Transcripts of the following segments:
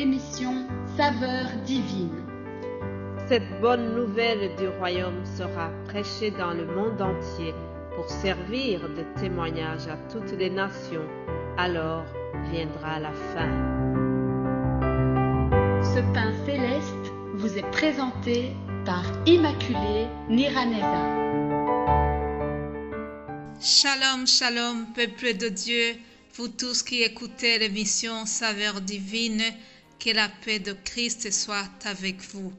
l'émission Saveurs divines. Cette bonne nouvelle du royaume sera prêchée dans le monde entier pour servir de témoignage à toutes les nations. Alors viendra la fin. Ce pain céleste vous est présenté par Immaculée Niraneza. Shalom, shalom, peuple de Dieu, vous tous qui écoutez l'émission Saveurs divines, que la paix de Christ soit avec vous.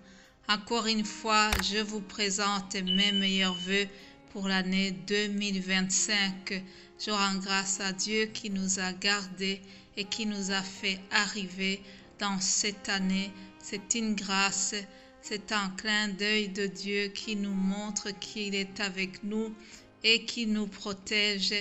Encore une fois, je vous présente mes meilleurs vœux pour l'année 2025. Je rends grâce à Dieu qui nous a gardés et qui nous a fait arriver dans cette année. C'est une grâce, c'est un clin d'œil de Dieu qui nous montre qu'il est avec nous et qui nous protège.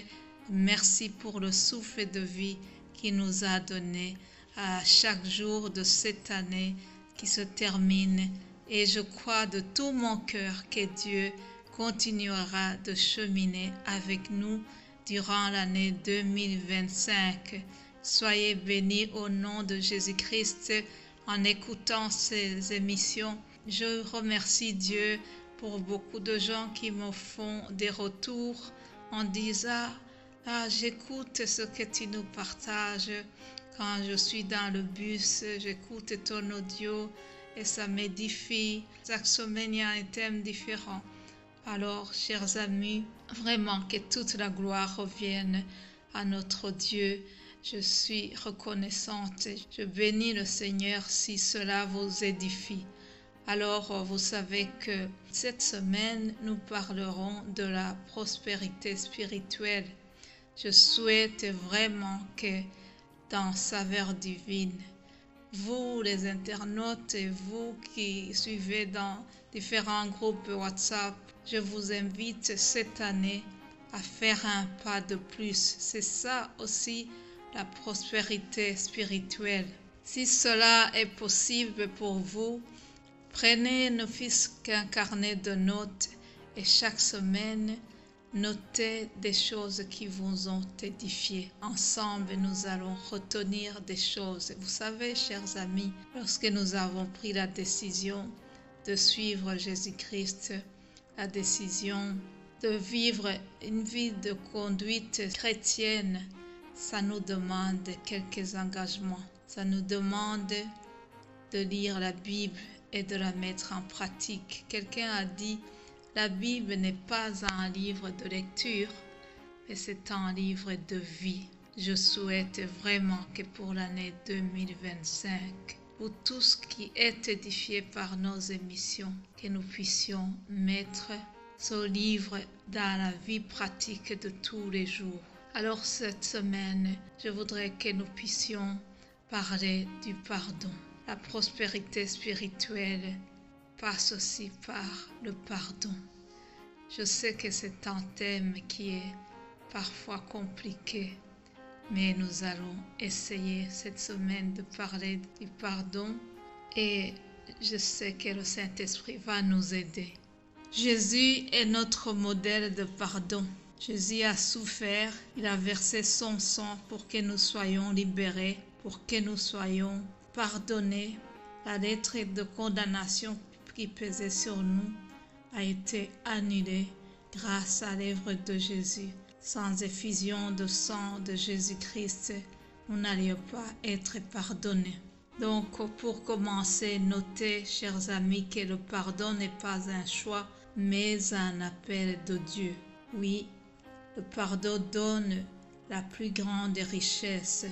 Merci pour le souffle de vie qu'il nous a donné à chaque jour de cette année qui se termine. Et je crois de tout mon cœur que Dieu continuera de cheminer avec nous durant l'année 2025. Soyez bénis au nom de Jésus-Christ en écoutant ces émissions. Je remercie Dieu pour beaucoup de gens qui me font des retours en disant « Ah, j'écoute ce que tu nous partages quand je suis dans le bus, j'écoute ton audio et ça m'édifie. Chaque semaine, il y a un thème différent. » Alors, chers amis, vraiment que toute la gloire revienne à notre Dieu. Je suis reconnaissante. Je bénis le Seigneur si cela vous édifie. Alors, vous savez que cette semaine, nous parlerons de la prospérité spirituelle. Je souhaite vraiment que dans Saveurs divines, vous les internautes et vous qui suivez dans différents groupes WhatsApp, je vous invite cette année à faire un pas de plus. C'est ça aussi la prospérité spirituelle. Si cela est possible pour vous, prenez ne fût-ce qu'un carnet de notes et chaque semaine, notez des choses qui vous ont édifié. Ensemble, nous allons retenir des choses. Vous savez, chers amis, lorsque nous avons pris la décision de suivre Jésus-Christ, la décision de vivre une vie de conduite chrétienne, ça nous demande quelques engagements. Ça nous demande de lire la Bible et de la mettre en pratique. Quelqu'un a dit, la Bible n'est pas un livre de lecture, mais c'est un livre de vie. Je souhaite vraiment que pour l'année 2025, vous tous qui êtes édifiés par nos émissions, que nous puissions mettre ce livre dans la vie pratique de tous les jours. Alors cette semaine, je voudrais que nous puissions parler du pardon. La prospérité spirituelle passe aussi par le pardon. Je sais que c'est un thème qui est parfois compliqué, mais nous allons essayer cette semaine de parler du pardon et je sais que le Saint-Esprit va nous aider. Jésus est notre modèle de pardon. Jésus a souffert, il a versé son sang pour que nous soyons libérés, pour que nous soyons pardonnés. La lettre de condamnation qui pesait sur nous a été annulée grâce à l'œuvre de Jésus. Sans effusion de sang de Jésus-Christ, nous n'allions pas être pardonnés. Donc, pour commencer, notez, chers amis, que le pardon n'est pas un choix, mais un appel de Dieu. Oui, le pardon donne la plus grande richesse.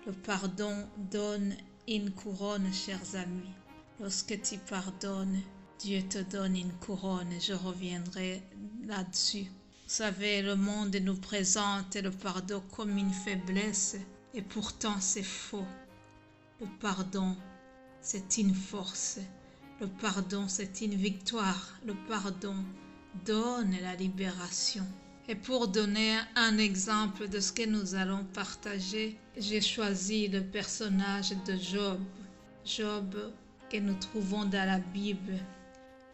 Le pardon donne une couronne, chers amis. Lorsque tu pardonnes, Dieu te donne une couronne. Je reviendrai là-dessus. Vous savez, le monde nous présente le pardon comme une faiblesse et pourtant c'est faux. Le pardon, c'est une force. Le pardon, c'est une victoire. Le pardon donne la libération. Et pour donner un exemple de ce que nous allons partager, j'ai choisi le personnage de Job. Job que nous trouvons dans la Bible.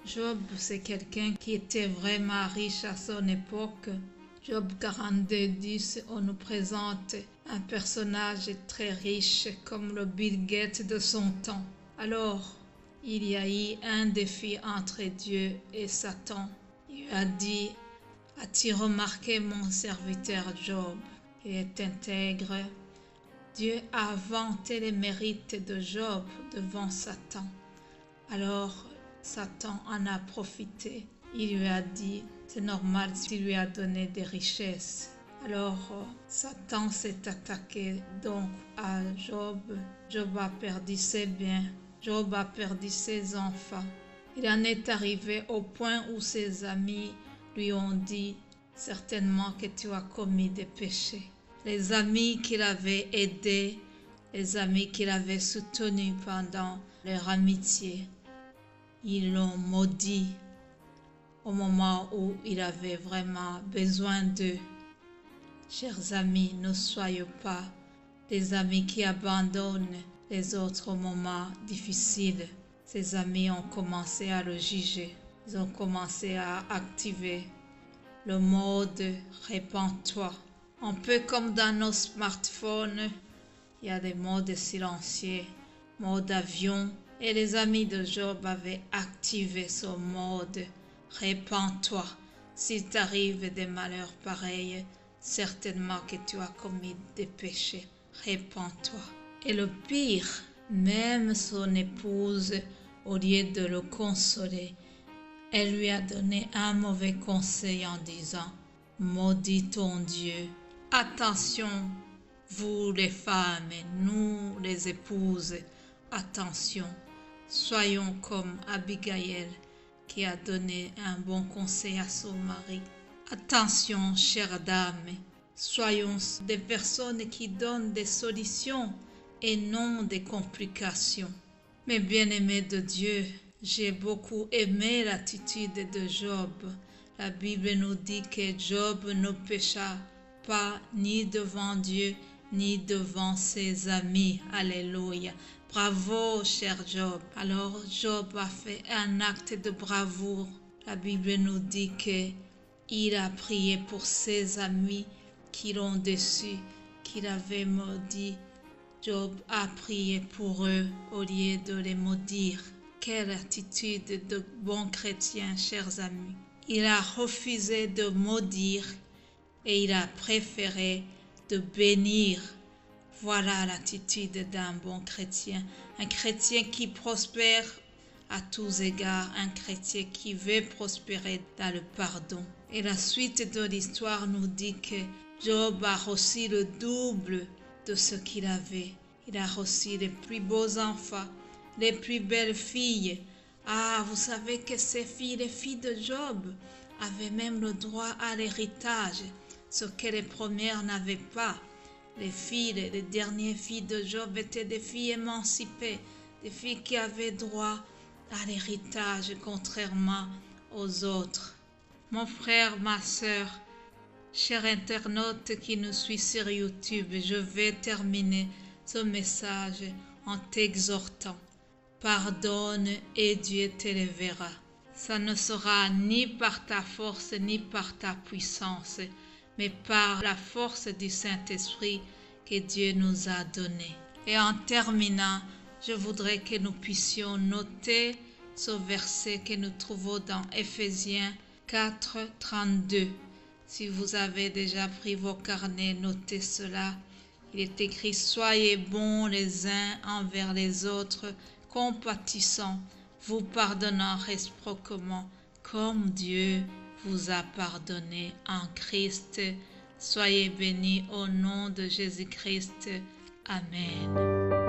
Job, c'est quelqu'un qui était vraiment riche à son époque. Job 42, 10, on nous présente un personnage très riche comme le Bill Gates de son temps. Alors, il y a eu un défi entre Dieu et Satan. Il a dit, as-tu remarqué mon serviteur Job? Il est intègre. Dieu a vanté les mérites de Job devant Satan. Alors, Satan en a profité. Il lui a dit, c'est normal s'il lui a donné des richesses. Alors, Satan s'est attaqué donc à Job. Job a perdu ses biens. Job a perdu ses enfants. Il en est arrivé au point où ses amis lui ont dit, certainement que tu as commis des péchés. Les amis qu'il avait aidés, les amis qu'il avait soutenus pendant leur amitié, ils l'ont maudit au moment où il avait vraiment besoin d'eux. Chers amis, ne soyons pas des amis qui abandonnent les autres au moment difficile. Ces amis ont commencé à le juger. Ils ont commencé à activer le mode « répands-toi ». Un peu comme dans nos smartphones, il y a des modes silencieux, mode avion. Et les amis de Job avaient activé ce mode « répands-toi ». S'il t'arrive des malheurs pareils, certainement que tu as commis des péchés. Répands-toi. Et le pire, même son épouse, au lieu de le consoler, elle lui a donné un mauvais conseil en disant « Maudis ton Dieu ». Attention, vous les femmes et nous les épouses, attention, soyons comme Abigail qui a donné un bon conseil à son mari. Attention, chères dames, soyons des personnes qui donnent des solutions et non des complications. Mes bien-aimés de Dieu, j'ai beaucoup aimé l'attitude de Job. La Bible nous dit que Job ne pécha pas ni devant Dieu ni devant ses amis. Alléluia. Bravo, cher Job. Alors Job a fait un acte de bravoure. La Bible nous dit qu'il a prié pour ses amis qui l'ont déçu, qu'il avait maudit. Job a prié pour eux au lieu de les maudire. Quelle attitude de bon chrétien, chers amis. Il a refusé de maudire et il a préféré de bénir. Voilà l'attitude d'un bon chrétien. Un chrétien qui prospère à tous égards, un chrétien qui veut prospérer dans le pardon. Et la suite de l'histoire nous dit que Job a reçu le double de ce qu'il avait. Il a reçu les plus beaux enfants, les plus belles filles. Ah, vous savez que ces filles, les filles de Job, avaient même le droit à l'héritage, ce que les premières n'avaient pas. Les dernières filles de Job étaient des filles émancipées, des filles qui avaient droit à l'héritage, contrairement aux autres. Mon frère, ma sœur, cher internaute qui nous suit sur YouTube, je vais terminer ce message en t'exhortant. Pardonne et Dieu t'élèvera. Ça ne sera ni par ta force ni par ta puissance, mais par la force du Saint-Esprit que Dieu nous a donné. Et en terminant, je voudrais que nous puissions noter ce verset que nous trouvons dans Éphésiens 4, 32. Si vous avez déjà pris vos carnets, notez cela. Il est écrit « Soyez bons les uns envers les autres, compatissants, vous pardonnant réciproquement, comme Dieu vous a pardonné en Christ. Soyez bénis au nom de Jésus-Christ. Amen.